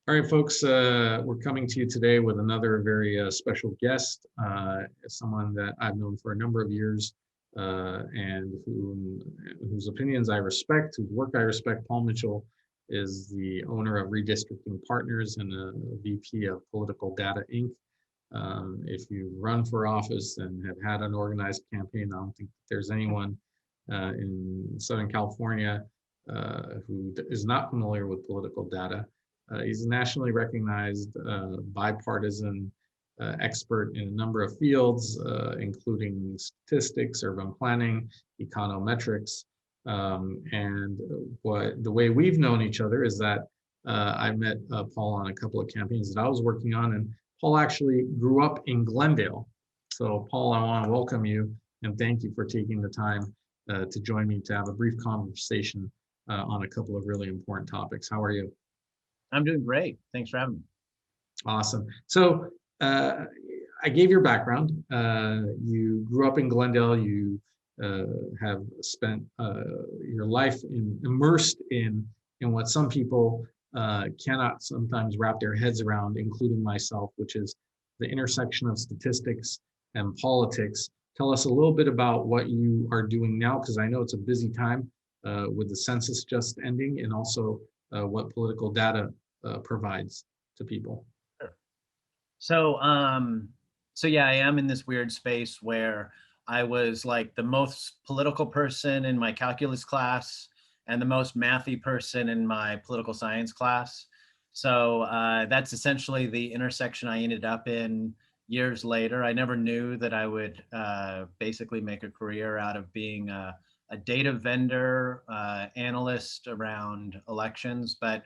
All right, folks, we're coming to you today with another very special guest, someone that I've known for a number of years and whose opinions I respect, whose work I respect. Paul Mitchell is the owner of Redistricting Partners and a VP of Political Data Inc. If you run for office and have had an organized campaign, I don't think there's anyone in Southern California who is not familiar with political data. He's a nationally recognized bipartisan expert in a number of fields, including statistics, urban planning, econometrics. And the way we've known each other is that I met Paul on a couple of campaigns that I was working on, and Paul actually grew up in Glendale. So Paul, I want to welcome you and thank you for taking the time to join me to have a brief conversation on a couple of really important topics. How are you? I'm doing great. Thanks for having me. Awesome. So I gave your background. You grew up in Glendale. You have spent your life immersed in what some people cannot sometimes wrap their heads around, including myself, which is the intersection of statistics and politics. Tell us a little bit about what you are doing now, because I know it's a busy time with the census just ending, and also what political data provides to people. Sure. So yeah, I am in this weird space where I was like the most political person in my calculus class and the most mathy person in my political science class. So that's essentially the intersection I ended up in years later. I never knew that I would basically make a career out of being a data vendor, analyst around elections, but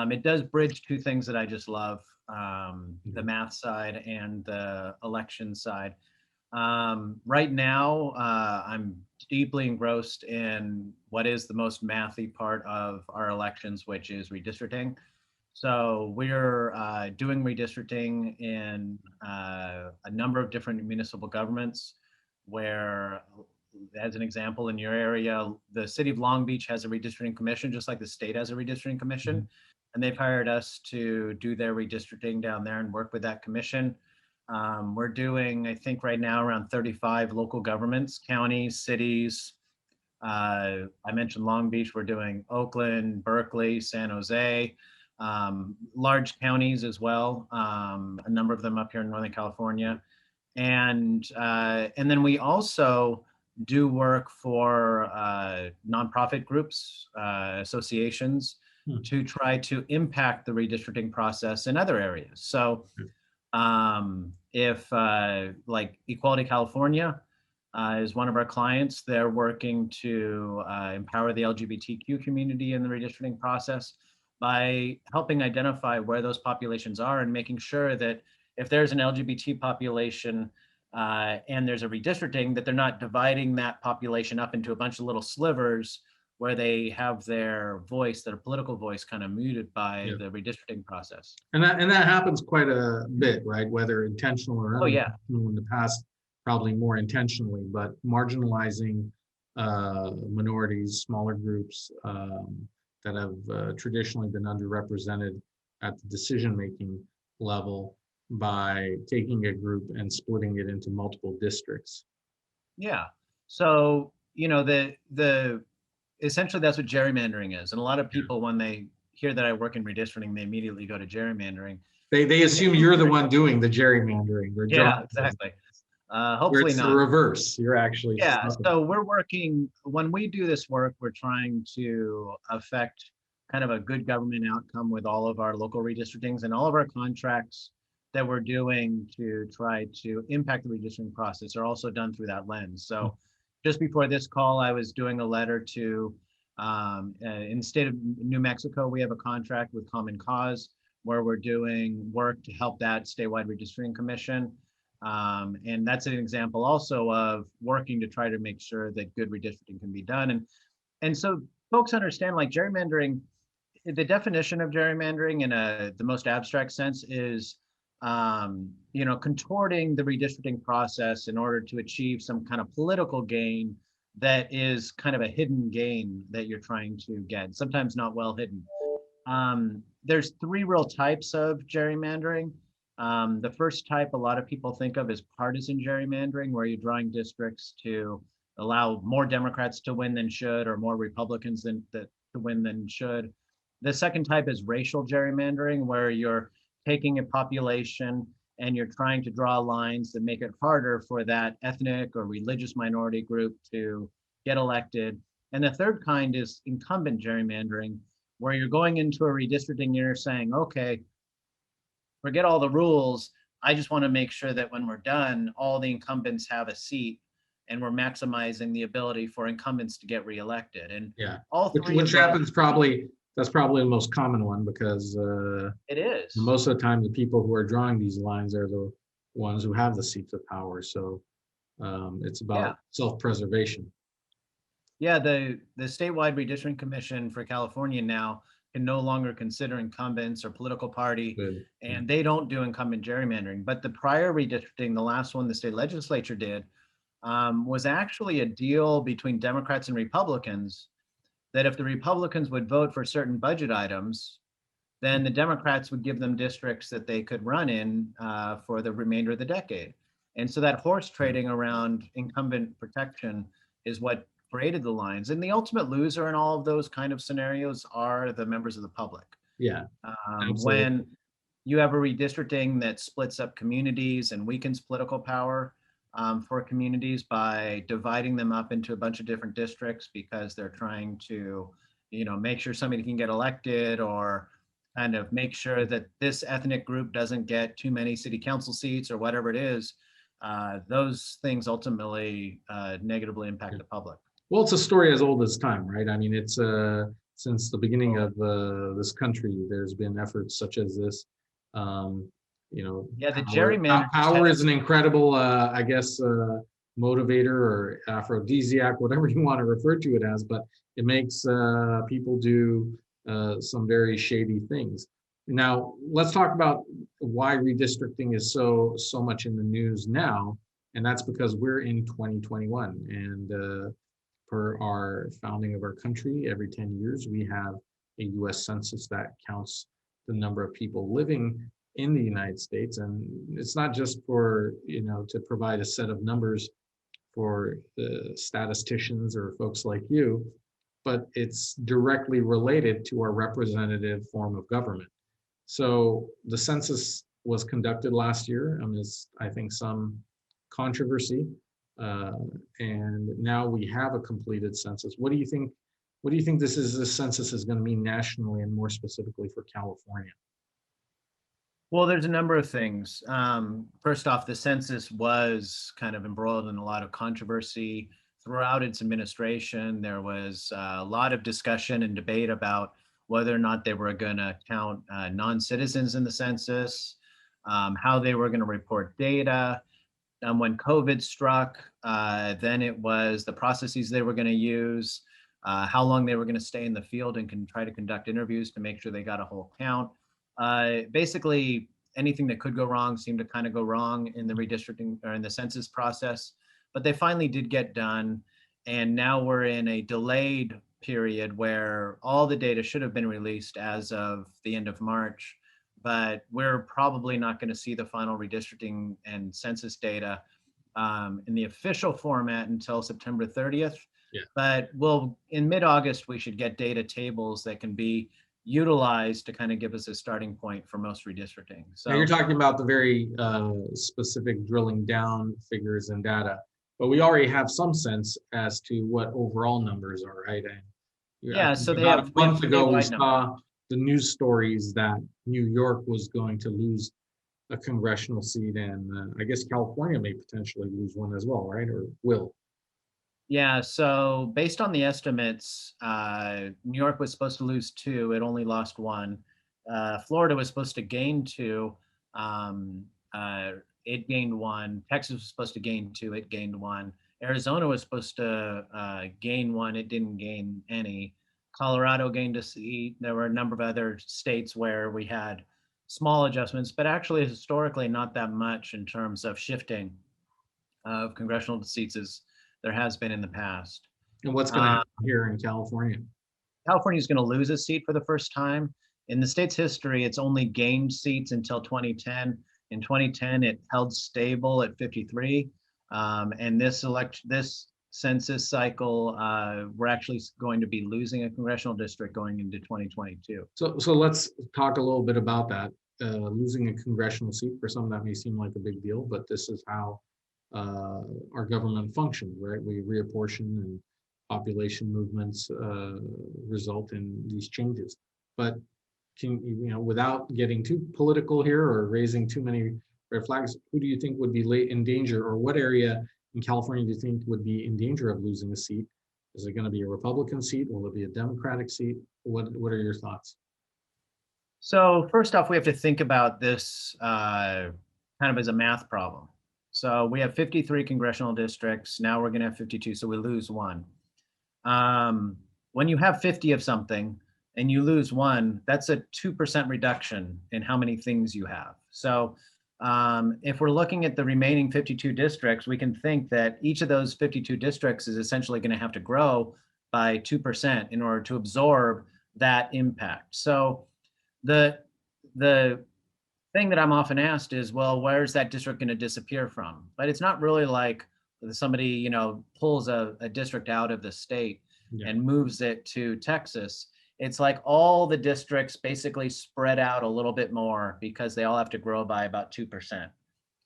it does bridge two things that I just love, the math side and the election side. Right now, I'm deeply engrossed in what is the most mathy part of our elections, which is redistricting. So we're doing redistricting in a number of different municipal governments where, as an example, in your area, the city of Long Beach has a redistricting commission, just like the state has a redistricting commission. Mm-hmm. And they've hired us to do their redistricting down there and work with that commission. We're doing, I think right now, around 35 local governments, counties, cities. I mentioned Long Beach, we're doing Oakland, Berkeley, San Jose, large counties as well, a number of them up here in Northern California. And then we also do work for nonprofit groups, associations, to try to impact the redistricting process in other areas. So if like Equality California is one of our clients, they're working to empower the LGBTQ community in the redistricting process by helping identify where those populations are and making sure that if there's an LGBT population and there's a redistricting, that they're not dividing that population up into a bunch of little slivers where they have their voice, their political voice, kind of muted by the redistricting process. And that happens quite a bit, right? Whether intentional or unintentional. In the past, probably more intentionally, but marginalizing minorities, smaller groups that have traditionally been underrepresented at the decision-making level by taking a group and splitting it into multiple districts. Yeah. So, you know, essentially that's what gerrymandering is. And a lot of people, when they hear that I work in redistricting, they immediately go to gerrymandering. They assume you're the one doing the gerrymandering. Yeah, exactly. Hopefully it's not. The reverse. You're actually. Yeah. So we're working, when we do this work, we're trying to affect kind of a good government outcome with all of our local redistrictings and all of our contracts that we're doing to try to impact the redistricting process are also done through that lens. So just before this call, I was doing a letter to, in the state of New Mexico, we have a contract with Common Cause where we're doing work to help that statewide redistricting commission. And that's an example also of working to try to make sure that good redistricting can be done. And so folks understand, like, gerrymandering, the definition of gerrymandering in the most abstract sense is contorting the redistricting process in order to achieve some kind of political gain that is kind of a hidden gain that you're trying to get, sometimes not well hidden. there's three real types of gerrymandering. The first type a lot of people think of is partisan gerrymandering, where you're drawing districts to allow more Democrats to win than should, or more Republicans to win than should. The second type is racial gerrymandering, where you're taking a population and you're trying to draw lines that make it harder for that ethnic or religious minority group to get elected. And the third kind is incumbent gerrymandering, where you're going into a redistricting and you're saying, okay, forget all the rules. I just want to make sure that when we're done, all the incumbents have a seat and we're maximizing the ability for incumbents to get reelected. And Yeah, all three which of happens probably, that's probably the most common one, because it is. most of the time the people who are drawing these lines are the ones who have the seats of power. So it's about self-preservation. Yeah, the statewide redistricting commission for California now can no longer consider incumbents or political party, Good. and they don't do incumbent gerrymandering. But the prior redistricting, the last one the state legislature did, was actually a deal between Democrats and Republicans that if the Republicans would vote for certain budget items, then the Democrats would give them districts that they could run in for the remainder of the decade. And so that horse trading around incumbent protection is what created the lines. And the ultimate loser in all of those kind of scenarios are the members of the public. Yeah. When you have a redistricting that splits up communities and weakens political power for communities by dividing them up into a bunch of different districts because they're trying to, make sure somebody can get elected, or kind of make sure that this ethnic group doesn't get too many city council seats or whatever it is, those things ultimately negatively impact the public. Well, it's a story as old as time, right? I mean, it's since the beginning of this country, there's been efforts such as this. Yeah, the gerrymandering power is an incredible, I guess, motivator or aphrodisiac, whatever you want to refer to it as, but it makes people do some very shady things. Now, let's talk about why redistricting is so much in the news now, and that's because we're in 2021, and per our founding of our country, every 10 years we have a U.S. census that counts the number of people living in the United States. And it's not just for, to provide a set of numbers for the statisticians or folks like you, but it's directly related to our representative form of government. So the census was conducted last year. I think some controversy. And now we have a completed census. What do you think? What do you think this census is going to mean nationally, and more specifically for California? Well, there's a number of things. First off, the census was kind of embroiled in a lot of controversy throughout its administration. There was a lot of discussion and debate about whether or not they were going to count non-citizens in the census, how they were going to report data. When COVID struck, then it was the processes they were going to use, how long they were going to stay in the field and can try to conduct interviews to make sure they got a whole count. Basically, anything that could go wrong seemed to kind of go wrong in the redistricting or in the census process, but they finally did get done. And now we're in a delayed period where all the data should have been released as of the end of March. But we're probably not going to see the final redistricting and census data in the official format until September 30th. Yeah. But in mid-August, we should get data tables that can be utilized to kind of give us a starting point for most redistricting. So now you're talking about the very specific drilling down figures and data, but we already have some sense as to what overall numbers are, right? And yeah, so about a month ago we saw the news stories that New York was going to lose a congressional seat, and I guess California may potentially lose one as well, right? Or will. Yeah, so based on the estimates, New York was supposed to lose 2, it only lost 1. Florida was supposed to gain 2, it gained 1. Texas was supposed to gain 2, it gained 1. Arizona was supposed to gain 1, it didn't gain any. Colorado gained a seat. There were a number of other states where we had small adjustments, but actually historically not that much in terms of shifting of congressional seats as there has been in the past. And what's going to happen here in California? California is going to lose a seat for the first time. In the state's history, it's only gained seats until 2010. In 2010, it held stable at 53. And this census cycle, we're actually going to be losing a congressional district going into 2022. So let's talk a little bit about that. Losing a congressional seat, for some that may seem like a big deal, but this is how our government functions, right? We reapportion, and population movements result in these changes. But without getting too political here or raising too many red flags, who do you think would be in danger, or what area in California do you think would be in danger of losing a seat? Is it going to be a Republican seat? Will it be a Democratic seat? What are your thoughts? So first off, we have to think about this kind of as a math problem. So we have 53 congressional districts. Now we're going to have 52, so we lose one. When you have 50 of something and you lose one, that's a 2% reduction in how many things you have. So if we're looking at the remaining 52 districts, we can think that each of those 52 districts is essentially going to have to grow by 2% in order to absorb that impact. So the thing that I'm often asked is, well, where's that district going to disappear from? But it's not really like somebody, pulls a district out of the state and moves it to Texas. It's like all the districts basically spread out a little bit more because they all have to grow by about 2%.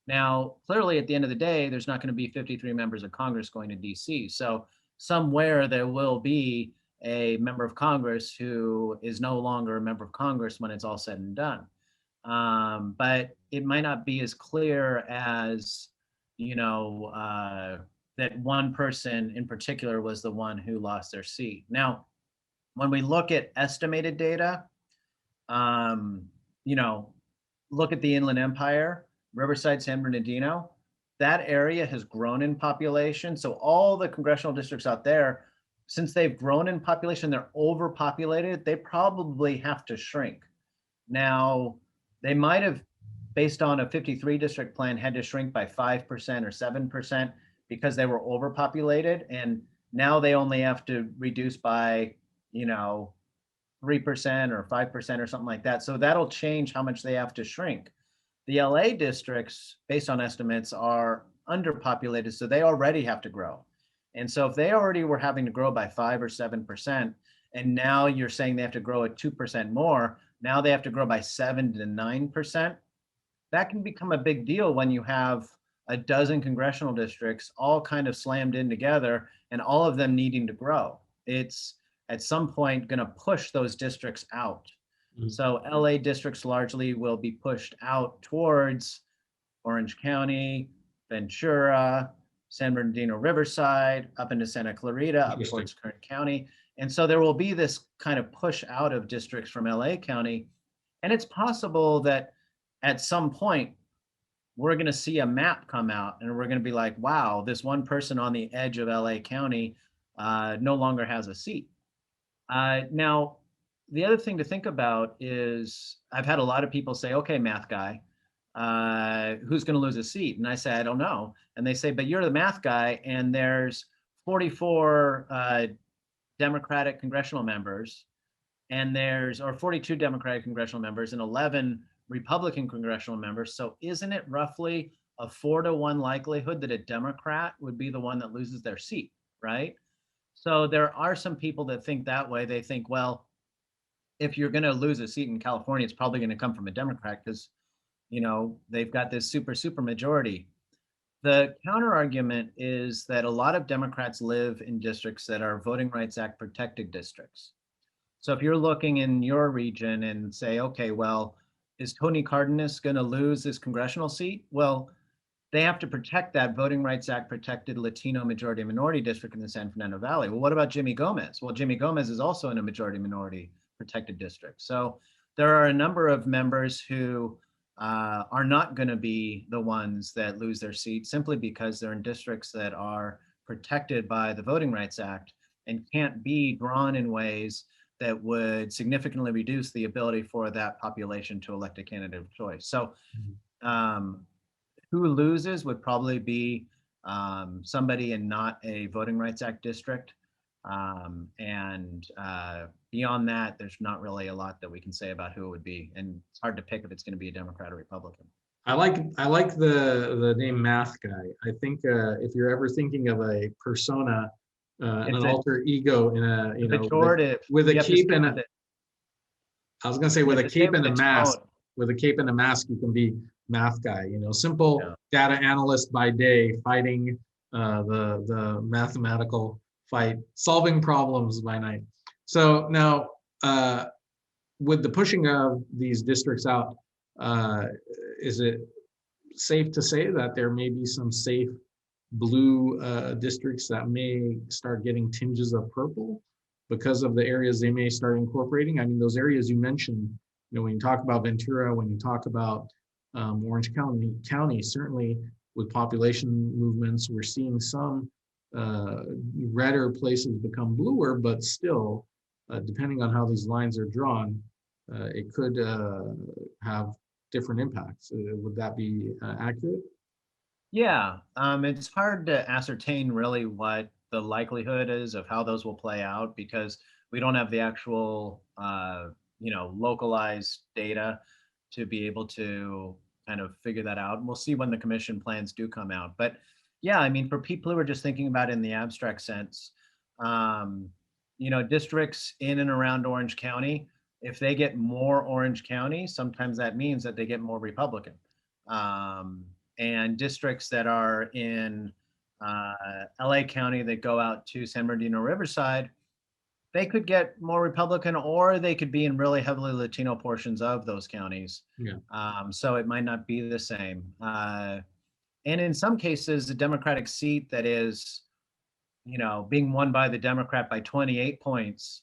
Now, clearly at the end of the day, there's not going to be 53 members of Congress going to DC. So somewhere there will be a member of Congress who is no longer a member of Congress when it's all said and done. But it might not be as clear as, that one person in particular was the one who lost their seat. Now, when we look at estimated data, look at the Inland Empire, Riverside, San Bernardino, that area has grown in population. So all the congressional districts out there, since they've grown in population, they're overpopulated, they probably have to shrink. Now, they might have, based on a 53 district plan, had to shrink by 5% or 7% because they were overpopulated. And now they only have to reduce by, 3% or 5% or something like that. So that'll change how much they have to shrink. The LA districts, based on estimates, are underpopulated, so they already have to grow. And so if they already were having to grow by 5 or 7%, and now you're saying they have to grow at 2% more, now they have to grow by 7 to 9%, that can become a big deal when you have a dozen congressional districts all kind of slammed in together and all of them needing to grow. It's at some point going to push those districts out. Mm-hmm. So LA districts largely will be pushed out towards Orange County, Ventura, San Bernardino, Riverside, up into Santa Clarita, up towards Kern County. And so there will be this kind of push out of districts from LA County. And it's possible that at some point, we're going to see a map come out and we're going to be like, wow, this one person on the edge of LA County no longer has a seat. Now, the other thing to think about is I've had a lot of people say, okay, math guy, who's going to lose a seat? And I say, I don't know. And they say, but you're the math guy, and there's 44 Democratic congressional members, and or 42 Democratic congressional members and 11 Republican congressional members. So isn't it roughly a 4-to-1 likelihood that a Democrat would be the one that loses their seat, right? So there are some people that think that way. They think, well, if you're going to lose a seat in California, it's probably going to come from a Democrat because, they've got this super majority. The counter argument is that a lot of Democrats live in districts that are Voting Rights Act protected districts. So if you're looking in your region and say, okay, well, is Tony Cardenas going to lose his congressional seat? Well, they have to protect that Voting Rights Act protected Latino majority minority district in the San Fernando Valley. Well, what about Jimmy Gomez? Well, Jimmy Gomez is also in a majority minority protected district. So there are a number of members who are not going to be the ones that lose their seat simply because they're in districts that are protected by the Voting Rights Act and can't be drawn in ways that would significantly reduce the ability for that population to elect a candidate of choice. So who loses would probably be somebody in not a Voting Rights Act district. Beyond that, there's not really a lot that we can say about who it would be. And it's hard to pick if it's going to be a Democrat or Republican. I like the name Math Guy. I think if you're ever thinking of a persona, an It's a alter ego in a pejorative. with a You have to cape stick and with a, it. I was gonna say You with have a to say it cape and a with a mask. tone. With a cape and a mask, you can be Math Guy. Simple Yeah. data analyst by day, fighting the mathematical fight, solving problems by night. So now, with the pushing of these districts out, uh, is it safe to say that there may be some safe blue districts that may start getting tinges of purple because of the areas they may start incorporating? I mean, those areas you mentioned, when you talk about Ventura, when you talk about Orange County, certainly with population movements, we're seeing some redder places become bluer, but still, depending on how these lines are drawn, it could have different impacts. Would that be accurate? Yeah, it's hard to ascertain really what the likelihood is of how those will play out because we don't have the actual, localized data to be able to kind of figure that out. And we'll see when the commission plans do come out. But yeah, I mean, for people who are just thinking about it in the abstract sense, um, districts in and around Orange County, if they get more Orange County, sometimes that means that they get more Republican. Um, and districts that are in LA County that go out to San Bernardino Riverside, they could get more Republican or they could be in really heavily Latino portions of those counties. Yeah. So it might not be the same. And in some cases, a Democratic seat that is, being won by the Democrat by 28 points,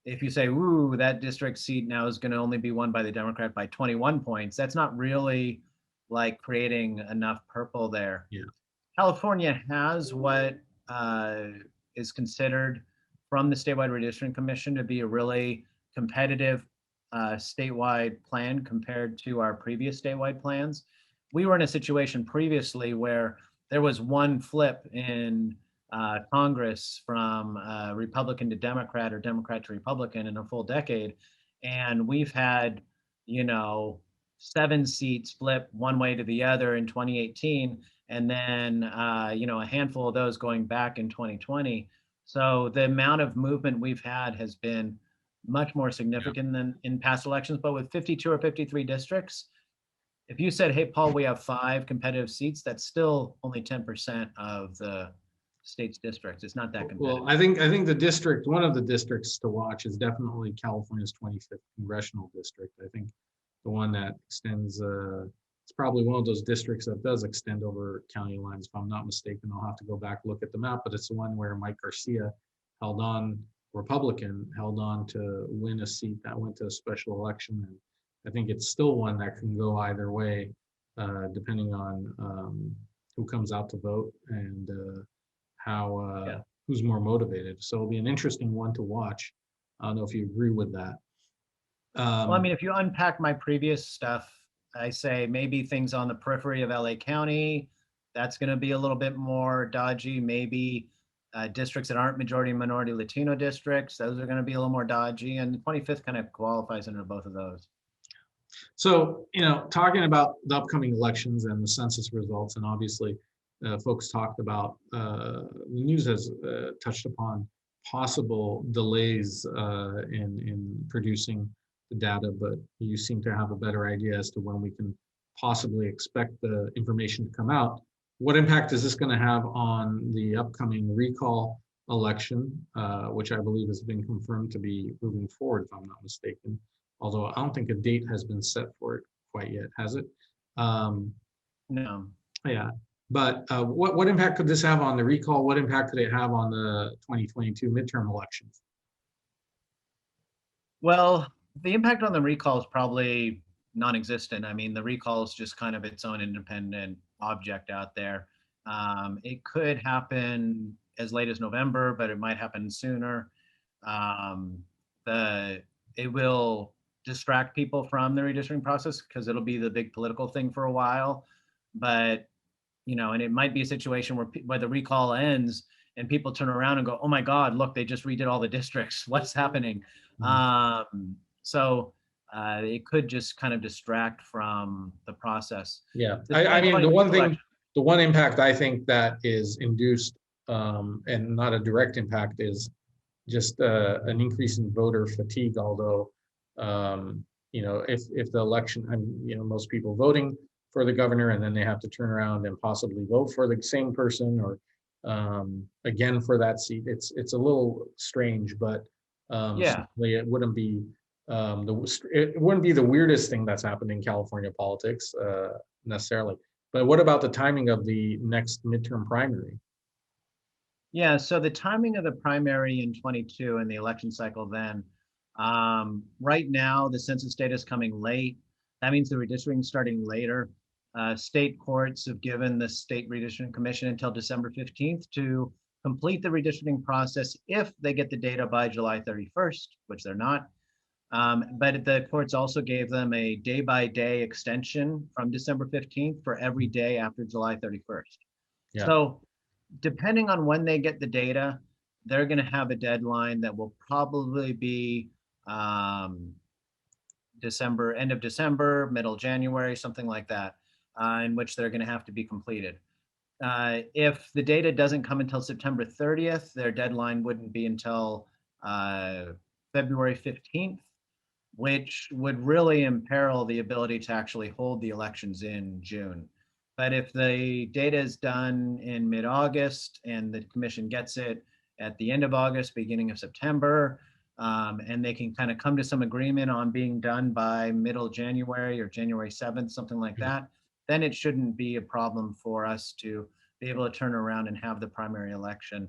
if you say, ooh, that district seat now is going to only be won by the Democrat by 21 points, that's not really like creating enough purple there. Yeah. California has what is considered from the statewide redistricting commission to be a really competitive statewide plan compared to our previous statewide plans. We were in a situation previously where there was one flip in Congress from Republican to Democrat or Democrat to Republican in a full decade. And we've had, 7 seats flip one way to the other in 2018 and then a handful of those going back in 2020. So the amount of movement we've had has been much more significant than in past elections. But with 52 or 53 districts, if you said, hey, Paul, we have 5 competitive seats, that's still only 10% of the state's districts. It's not that competitive. Well, I think one of the districts to watch is definitely California's 25th congressional district. I think the one that extends, it's probably one of those districts that does extend over county lines, if I'm not mistaken. I'll have to go back, look at the map, but it's the one where Mike Garcia Republican, held on to win a seat that went to a special election. And I think it's still one that can go either way, depending on who comes out to vote and how who's more motivated. So it'll be an interesting one to watch. I don't know if you agree with that. Well, I mean, if you unpack my previous stuff, I say maybe things on the periphery of LA County, that's going to be a little bit more dodgy. Maybe districts that aren't majority minority Latino districts, those are going to be a little more dodgy. And the 25th kind of qualifies under both of those. So, talking about the upcoming elections and the census results, and obviously folks talked about, the news has touched upon possible delays in producing the data, but you seem to have a better idea as to when we can possibly expect the information to come out. What impact is this going to have on the upcoming recall election, which I believe has been confirmed to be moving forward, if I'm not mistaken? Although I don't think a date has been set for it quite yet, has it? No. Yeah, but what impact could this have on the recall? What impact could it have on the 2022 midterm elections? Well, the impact on the recall is probably non-existent. I mean, the recall is just kind of its own independent object out there. It could happen as late as November, but it might happen sooner. It will distract people from the redistricting process because it'll be the big political thing for a while. But and it might be a situation where the recall ends and people turn around and go, oh my God, look, they just redid all the districts. What's happening? So it could just kind of distract from the process. Yeah, The I mean, the one 2022 thing, election, the one impact I think that is induced, and not a direct impact, is just an increase in voter fatigue. Although, you know, if the election, you know, most people voting for the governor, and then they have to turn around and possibly vote for the same person, or again for that seat. It's a little strange, but yeah. certainly it wouldn't be it wouldn't be the weirdest thing that's happened in California politics necessarily. But what about the timing of the next midterm primary? Yeah, so the timing of the primary in 22 and the election cycle then, right now, the census data is coming late. That means the redistricting is starting later. State courts have given the State Redistricting Commission until December 15th to complete the redistricting process if they get the data by July 31st, which they're not. But the courts also gave them a day-by-day extension from December 15th for every day after July 31st. Yeah. So depending on when they get the data, they're going to have a deadline that will probably be December, end of December, middle January, something like that, in which they're going to have to be completed. If the data doesn't come until September 30th, their deadline wouldn't be until February 15th, which would really imperil the ability to actually hold the elections in June. But if the data is done in mid-August and the commission gets it at the end of August, beginning of September, and they can kind of come to some agreement on being done by middle January or January 7th, something like that, then it shouldn't be a problem for us to be able to turn around and have the primary election.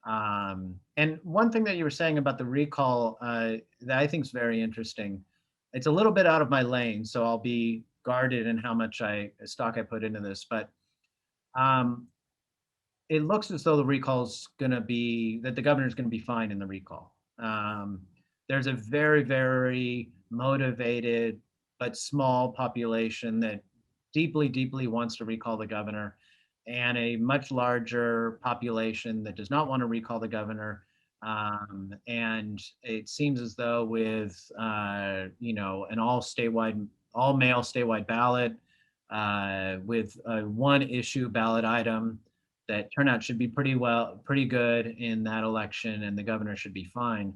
And one thing that you were saying about the recall that I think is very interesting, it's a little bit out of my lane, so I'll be guarded in how much stock I put into this, but it looks as though the recall's gonna be, that the governor's gonna be fine in the recall. There's a very, very motivated but small population that deeply, deeply wants to recall the governor, and a much larger population that does not want to recall the governor. And it seems as though with you know, an all male statewide ballot, with a one issue ballot item, that turnout should be pretty good in that election, and the governor should be fine.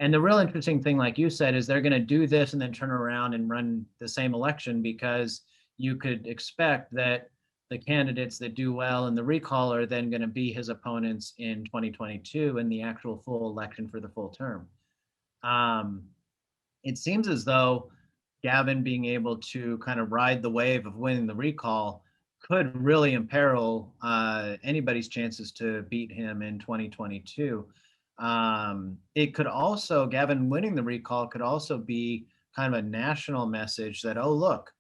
And the real interesting thing, like you said, is they're going to do this and then turn around and run the same election, because you could expect that the candidates that do well in the recall are then going to be his opponents in 2022 in the actual full election for the full term. It seems as though Gavin being able to kind of ride the wave of winning the recall could really imperil anybody's chances to beat him in 2022. It could also, Gavin winning the recall could also be kind of a national message that, oh, look,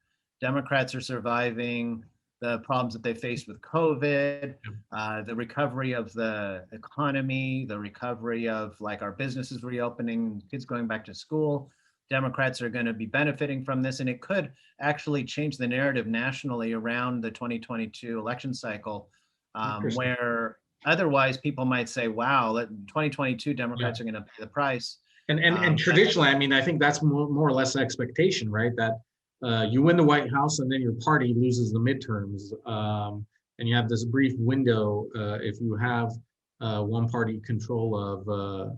Democrats are surviving the problems that they faced with COVID, the recovery of the economy, the recovery of like our businesses reopening, kids going back to school. Democrats are going to be benefiting from this, and it could actually change the narrative nationally around the 2022 election cycle, where otherwise people might say, wow, 2022 Democrats are going to pay the price. And traditionally, I mean, I think that's more or less the expectation, right? That you win the White House and then your party loses the midterms. And you have this brief window, if you have one party control of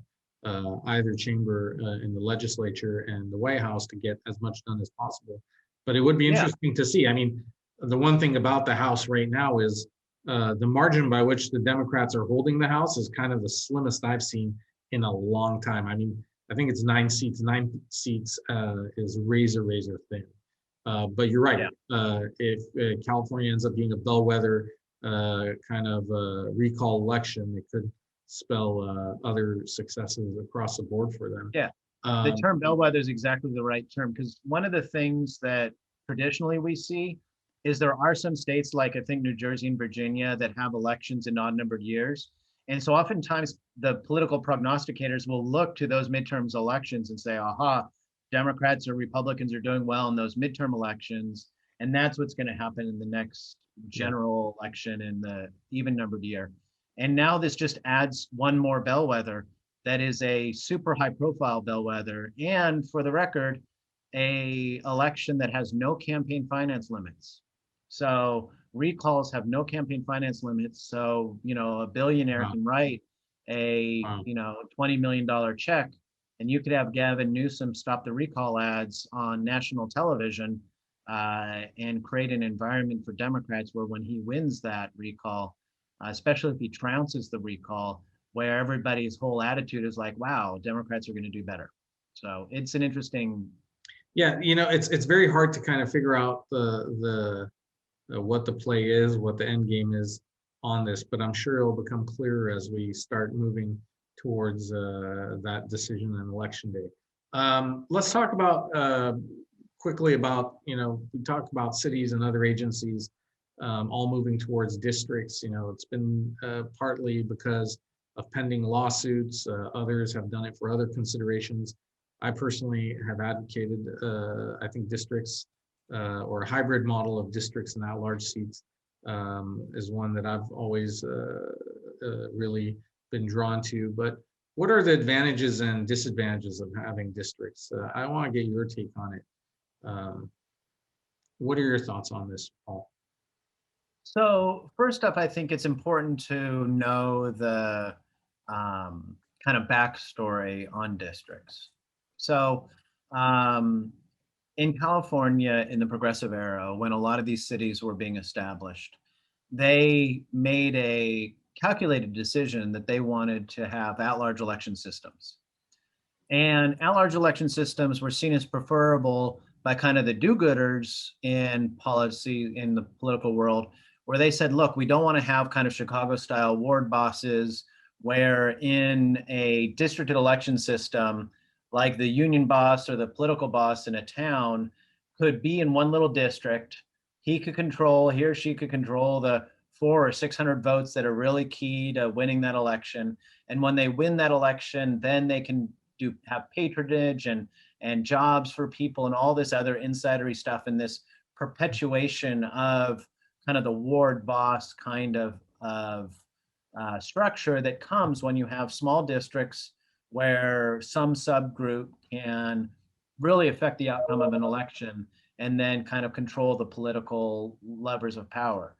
either chamber in the legislature and the White House, to get as much done as possible. But it would be interesting to see. I mean, the one thing about the House right now is the margin by which the Democrats are holding the House is kind of the slimmest I've seen in a long time. I mean, I think it's 9 seats. 9 seats is razor thin. But you're right. If California ends up being a bellwether kind of recall election, it could spell other successes across the board for them. Yeah, the term bellwether is exactly the right term, because one of the things that traditionally we see is there are some states, like I think New Jersey and Virginia, that have elections in odd-numbered years. And so oftentimes the political prognosticators will look to those midterms elections and say, aha, Democrats or Republicans are doing well in those midterm elections, and that's what's going to happen in the next general election in the even-numbered year. And now this just adds one more bellwether that is a super high profile bellwether. And for the record, a election that has no campaign finance limits. So recalls have no campaign finance limits. So, a billionaire Wow. can write a, Wow. $20 million check, and you could have Gavin Newsom stop the recall ads on national television, and create an environment for Democrats where when he wins that recall, especially if he trounces the recall, where everybody's whole attitude is like, wow, Democrats are going to do better. So it's an interesting. Yeah, it's very hard to kind of figure out what the play is, what the end game is on this, but I'm sure it'll become clearer as we start moving towards that decision on election day. Let's talk about quickly about, we talked about cities and other agencies all moving towards districts. It's been partly because of pending lawsuits. Others have done it for other considerations. I personally have advocated, I think districts or a hybrid model of districts and at-large seats is one that I've always really been drawn to. But what are the advantages and disadvantages of having districts? I want to get your take on it. What are your thoughts on this, Paul? So first up, I think it's important to know the kind of backstory on districts. So in California, in the progressive era, when a lot of these cities were being established, they made a calculated decision that they wanted to have at-large election systems. And at-large election systems were seen as preferable by kind of the do-gooders in policy, in the political world, where they said, look, we don't want to have kind of Chicago-style ward bosses, where in a districted election system, like the union boss or the political boss in a town could be in one little district. He or she could control the 400 or 600 votes that are really key to winning that election. And when they win that election, then they can have patronage and jobs for people and all this other insidery stuff, and this perpetuation of kind of the ward boss kind of structure that comes when you have small districts where some subgroup can really affect the outcome of an election and then kind of control the political levers of power.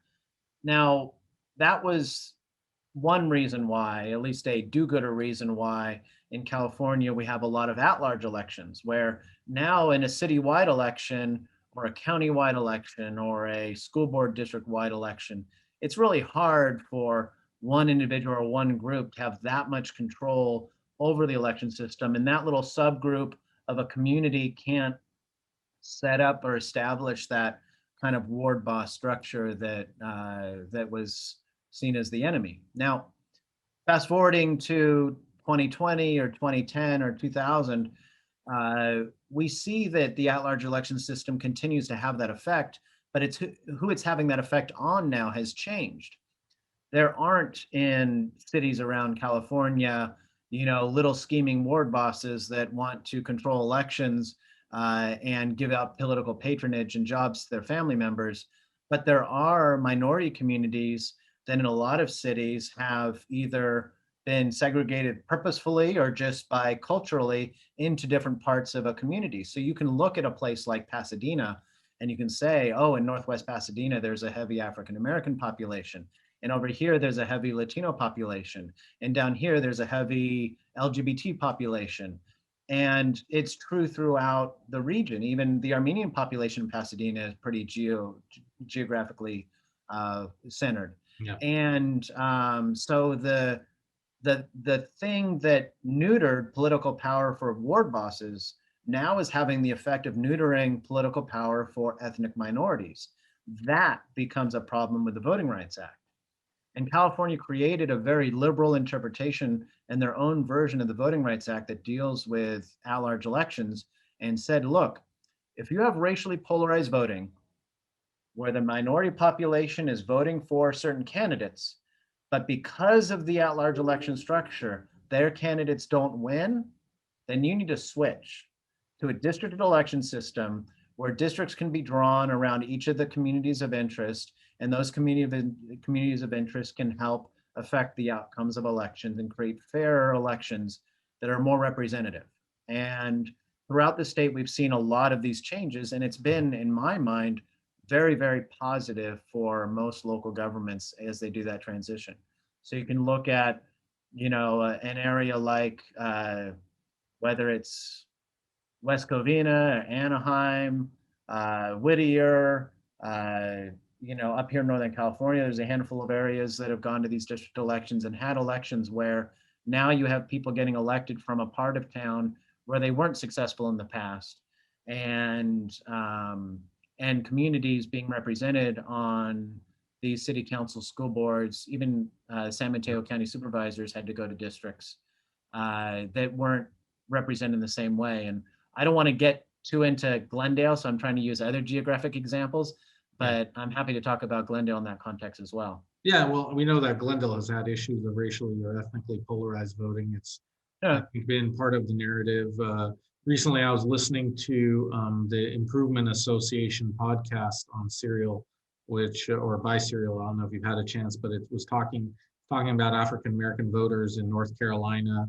Now, that was one reason why, at least a do-gooder reason why, in California we have a lot of at-large elections, where now in a citywide election or a countywide election or a school board district-wide election, it's really hard for one individual or one group to have that much control over the election system, and that little subgroup of a community can't set up or establish that kind of ward boss structure that was seen as the enemy. Now, fast forwarding to 2020 or 2010 or 2000, we see that the at-large election system continues to have that effect, but it's who it's having that effect on now has changed. There aren't in cities around California, little scheming ward bosses that want to control elections and give out political patronage and jobs to their family members. But there are minority communities that in a lot of cities have either been segregated purposefully or just by culturally into different parts of a community. So you can look at a place like Pasadena and you can say, oh, in Northwest Pasadena, there's a heavy African-American population. And over here, there's a heavy Latino population. And down here, there's a heavy LGBT population. And it's true throughout the region. Even the Armenian population in Pasadena is pretty geographically centered. Yeah. And so the thing that neutered political power for ward bosses now is having the effect of neutering political power for ethnic minorities. That becomes a problem with the Voting Rights Act. And California created a very liberal interpretation and their own version of the Voting Rights Act that deals with at-large elections and said, look, if you have racially polarized voting, where the minority population is voting for certain candidates, but because of the at-large election structure, their candidates don't win, then you need to switch to a districted election system where districts can be drawn around each of the communities of interest, and those communities of interest can help affect the outcomes of elections and create fairer elections that are more representative. And throughout the state, we've seen a lot of these changes, and it's been, in my mind, very, very positive for most local governments as they do that transition. So you can look at, an area like whether it's West Covina, Anaheim, Whittier, up here in Northern California, there's a handful of areas that have gone to these district elections and had elections where now you have people getting elected from a part of town where they weren't successful in the past, and communities being represented on these city council, school boards. Even San Mateo County supervisors had to go to districts that weren't represented in the same way. And I don't want to get too into Glendale, so I'm trying to use other geographic examples, but I'm happy to talk about Glendale in that context as well. Yeah, well, we know that Glendale has had issues of racially or ethnically polarized voting. It's I think been part of the narrative. Recently, I was listening to the Improvement Association podcast on Serial, or by Serial. I don't know if you've had a chance, but it was talking about African American voters in North Carolina,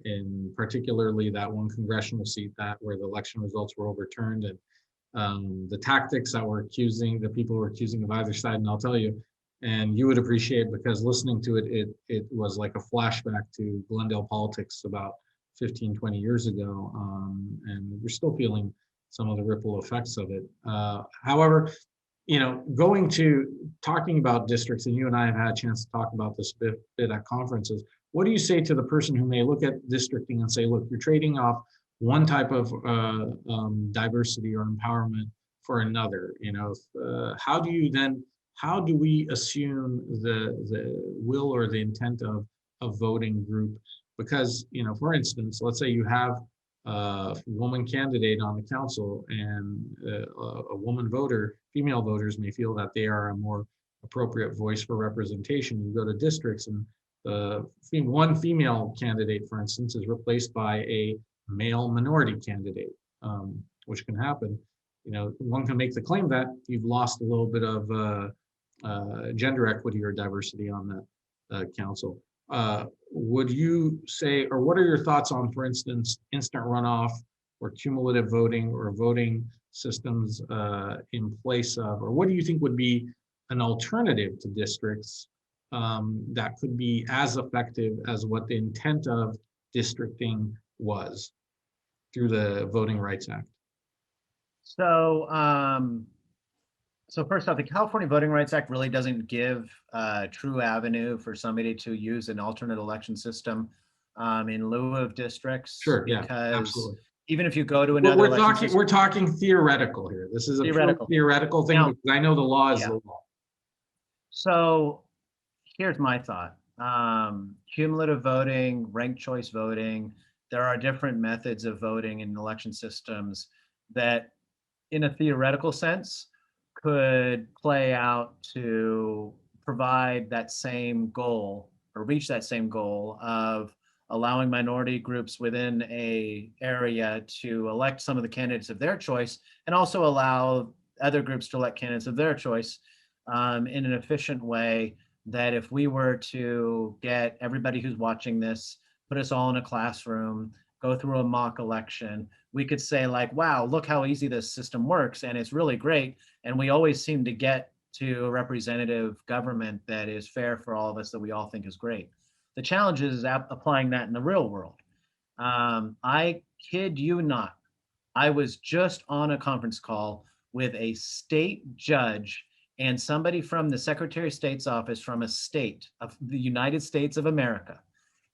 in particularly that one congressional seat where the election results were overturned, and the tactics the people were accusing of either side. And I'll tell you, and you would appreciate, because listening to it was like a flashback to Glendale politics about 15, 20 years ago. And we're still feeling some of the ripple effects of it. However, talking about districts, and you and I have had a chance to talk about this bit at conferences. What do you say to the person who may look at districting and say, look, you're trading off one type of diversity or empowerment for another? How do we assume the will or the intent of a voting group? Because, for instance, let's say you have a woman candidate on the council, and a woman voter, female voters may feel that they are a more appropriate voice for representation. You go to districts, and one female candidate, for instance, is replaced by a male minority candidate, which can happen. One can make the claim that you've lost a little bit of gender equity or diversity on that council. Would you say, or what are your thoughts on, for instance, instant runoff or cumulative voting or voting systems in place of, or what do you think would be an alternative to districts that could be as effective as what the intent of districting was through the Voting Rights Act? So first off, the California Voting Rights Act really doesn't give a true avenue for somebody to use an alternate election system in lieu of districts. Sure, because yeah, absolutely. Even if you go to another we're talking theoretical here. This is a theoretical thing, because I know the law is the law. So here's my thought. Cumulative voting, ranked choice voting, there are different methods of voting in election systems that, in a theoretical sense, could play out to provide that same goal, or reach that same goal of allowing minority groups within a area to elect some of the candidates of their choice, and also allow other groups to elect candidates of their choice in an efficient way. That if we were to get everybody who's watching this, put us all in a classroom, go through a mock election, we could say like, wow, look how easy this system works, and it's really great. And we always seem to get to a representative government that is fair for all of us, that we all think is great. The challenge is applying that in the real world. I kid you not, I was just on a conference call with a state judge and somebody from the Secretary of State's office from a state of the United States of America.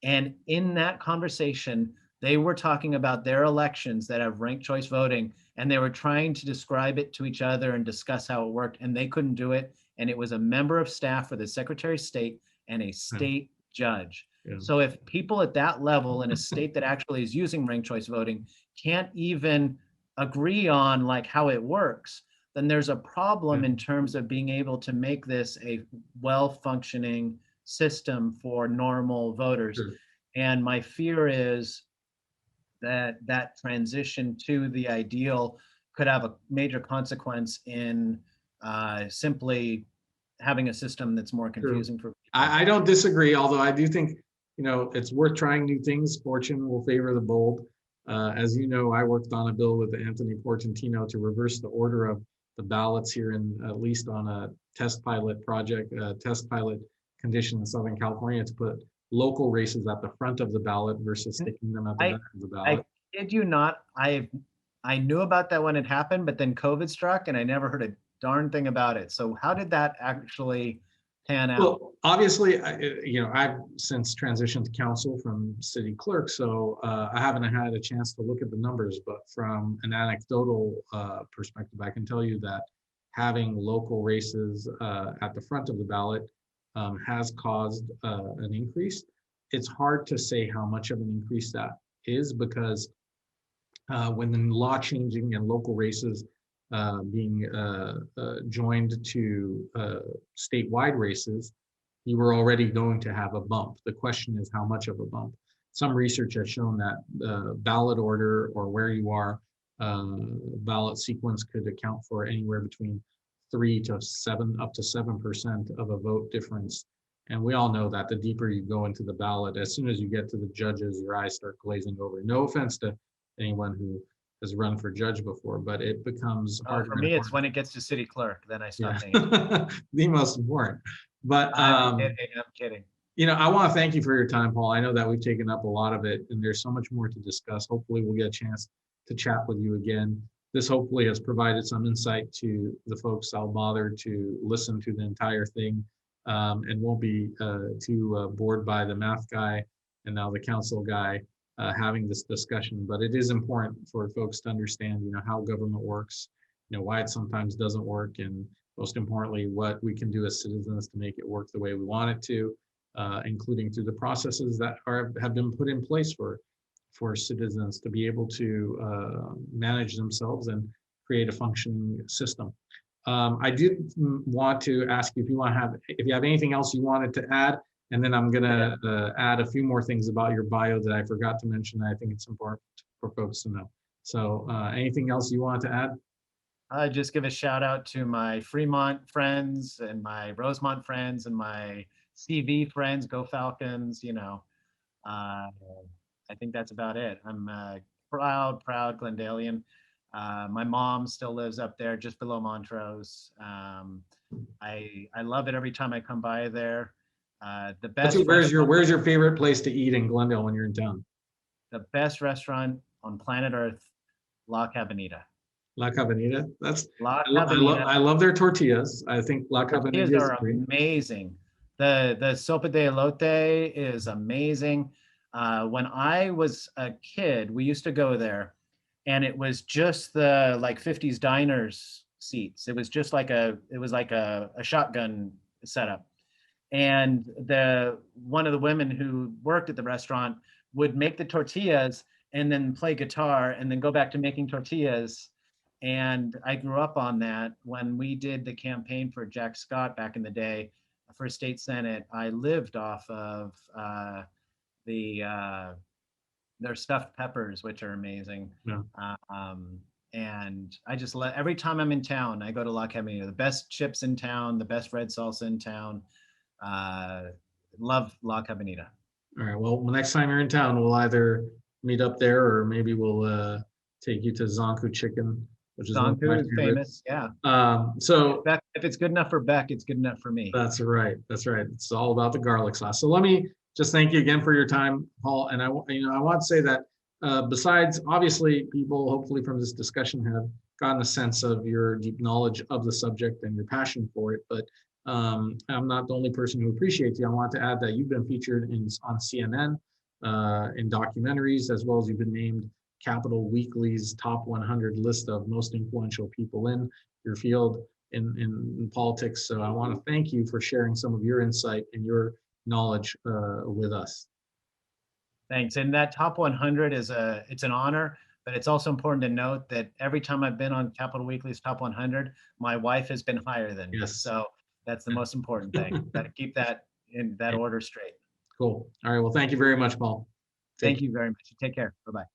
And in that conversation, they were talking about their elections that have ranked choice voting, and they were trying to describe it to each other and discuss how it worked, and they couldn't do it. And it was a member of staff for the Secretary of State and a state judge. Yeah. So if people at that level in a state that actually is using ranked choice voting can't even agree on like how it works, then there's a problem in terms of being able to make this a well-functioning system for normal voters. Sure. And my fear is that transition to the ideal could have a major consequence in simply having a system that's more True. confusing for people. I don't disagree, although I do think, it's worth trying new things. Fortune will favor the bold. As you know, I worked on a bill with Anthony Portantino to reverse the order of the ballots here, in at least on a test pilot project, test pilot condition in Southern California, to put local races at the front of the ballot versus sticking them at the back of the ballot. I kid you not, I knew about that when it happened, but then COVID struck and I never heard a darn thing about it. So how did that actually pan out? Well, obviously, I've since transitioned to council from city clerk, so I haven't had a chance to look at the numbers, but from an anecdotal perspective, I can tell you that having local races at the front of the ballot has caused an increase. It's hard to say how much of an increase that is, because when the law changing and local races being joined to statewide races, you were already going to have a bump. The question is how much of a bump. Some research has shown that the ballot order, or where you are, ballot sequence, could account for anywhere between 3 to 7, up to 7% of a vote difference. And we all know that the deeper you go into the ballot, as soon as you get to the judges, your eyes start glazing over. No offense to anyone who has run for judge before, but it becomes harder. For me, it's when it gets to city clerk, then I stop paying. The most important. But I'm kidding. I want to thank you for your time, Paul. I know that we've taken up a lot of it, and there's so much more to discuss. Hopefully we'll get a chance to chat with you again. This hopefully has provided some insight to the folks that'll bother to listen to the entire thing, and won't be too bored by the math guy and now the council guy having this discussion. But it is important for folks to understand, how government works, why it sometimes doesn't work, and most importantly, what we can do as citizens to make it work the way we want it to, including through the processes that have been put in place for citizens to be able to manage themselves and create a functioning system. I did want to ask you if you have anything else you wanted to add, and then I'm going to add a few more things about your bio that I forgot to mention. I think it's important for folks to know. So anything else you wanted to add? I just give a shout out to my Fremont friends and my Rosemont friends and my CV friends. Go Falcons! I think that's about it. I'm proud Glendalian. My mom still lives up there, just below Montrose. I love it every time I come by there. The best. Where's your favorite place to eat in Glendale when you're in town? The best restaurant on planet Earth, La Cabanita. La Cabanita. I love their tortillas. I think La Cabanita are amazing. The sopa de elote is amazing. When I was a kid, we used to go there, and it was just the 50s diners seats. It was just like a shotgun setup. And one of the women who worked at the restaurant would make the tortillas and then play guitar and then go back to making tortillas. And I grew up on that. When we did the campaign for Jack Scott back in the day for state senate, I lived off of their stuffed peppers, which are amazing. Yeah. And I just every time I'm in town, I go to La Cabanita. The best chips in town, the best red salsa in town. Love La Cabanita. All right. Well, next time you're in town, we'll either meet up there, or maybe we'll take you to Zonku Chicken, which is Zonku is famous. Yeah. So if it's good enough for Beck, it's good enough for me. That's right. It's all about the garlic sauce. So let me just thank you again for your time, Paul. And I want to say that besides, obviously, people hopefully from this discussion have gotten a sense of your deep knowledge of the subject and your passion for it. But I'm not the only person who appreciates you. I want to add that you've been featured on CNN in documentaries, as well as you've been named Capital Weekly's top 100 list of most influential people in your field in politics. So I want to thank you for sharing some of your insight and your knowledge with us. Thanks. And that top 100 it's an honor, but it's also important to note that every time I've been on Capital Weekly's top 100, my wife has been higher than me. So that's the most important thing. Got to keep that in that order straight. Cool. All right. Well, thank you very much, Paul. Thank you very much. Take care. Bye-bye.